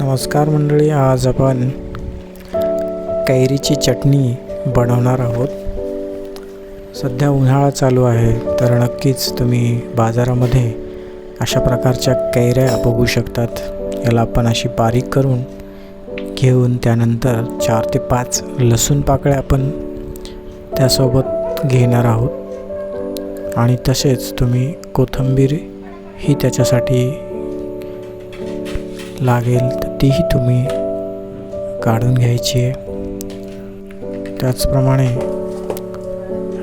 नमस्कार मंडळी, आज आपण कैरीची चटणी बनवणार आहोत. सध्या उन्हाळा चालू आहे, तर नक्कीच तुम्ही बाजारामध्ये अशा प्रकारच्या कैऱ्या बघू शकतात. याला आपण अशी बारीक करून घेऊन त्यानंतर 4 ते 5 लसूण पाकळ्या आपण त्यासोबत घेणार आहोत. आणि तसेच तुम्ही कोथिंबीर ही त्याच्यासाठी लागेल तर तीही तुम्ही काढून घ्यायची आहे. त्याचप्रमाणे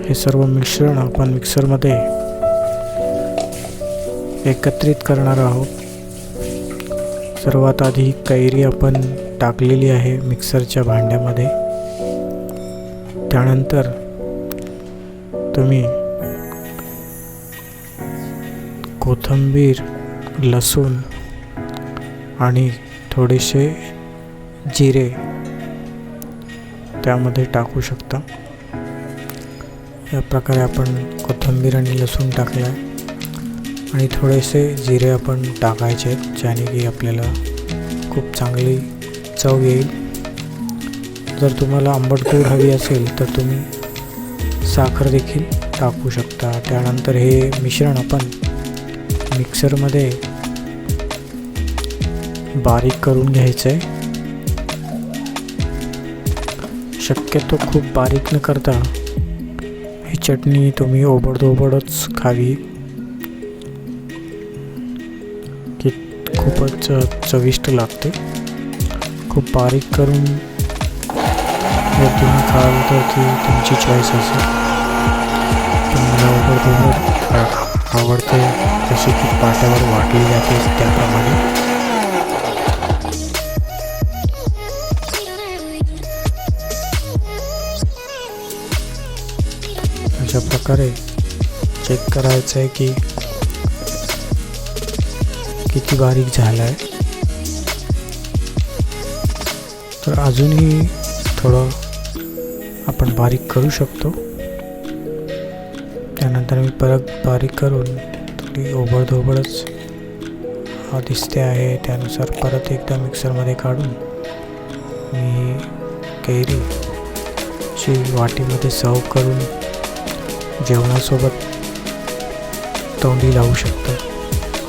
हे सर्व मिश्रण आपण मिक्सरमध्ये एकत्रित करणार आहोत. सर्वात आधी कैरी आपण टाकलेली आहे मिक्सरच्या भांड्यामध्ये. त्यानंतर तुम्ही कोथिंबीर, लसूण आणि थोडेसे जिरे त्यामध्ये टाकू शकता. या प्रकारे आपण कोथिंबीर आणि लसूण टाकला आणि थोडेसे जिरे आपण टाकायचे आहेत, ज्याने की आपल्याला खूप चांगली चव येईल. जर तुम्हाला आंबट गोड हवी असेल तर तुम्ही साखर देखील टाकू शकता. त्यानंतर हे मिश्रण आपण मिक्सरमध्ये बारीक करून घ्यायचं आहे. शक्यतो खूप बारीक न करता ही चटणी तुम्ही ओबडधोबडच खावी, की खूपच चविष्ट लागते. खूप बारीक करून जर तुम्ही खाल तर ती तुमची चॉईस असेल. पण मला ओबडधोबड आवडते, जशी की पाट्यावर वाटली जाते त्याप्रमाणे. अशा प्रकारे चेक करायचं आहे की किती बारीक झाला आहे. तर अजूनही थोडं आपण बारीक करू शकतो. त्यानंतर मी परत बारीक करून थोडी ओबडधोबडच दिसते आहे, त्यानुसार परत एकदा मिक्सरमध्ये काढून मी कैरीची वाटीमध्ये सर्व करून जेवणासोबत तोंडी लावू शकतो.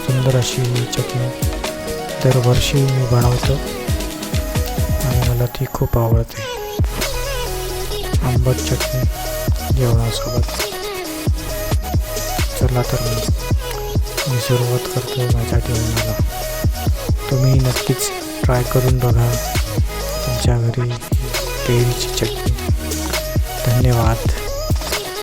सुंदर अशी चटणी दरवर्षी मी बनवतो आणि मला ती खूप आवडते. आंबट चटणी जेवणासोबत. चला तर मी सुरुवात करतो माझ्या जेवणाला. तुम्ही नक्कीच ट्राय करून बघा तुमच्या घरी कैरीची चटणी. धन्यवाद.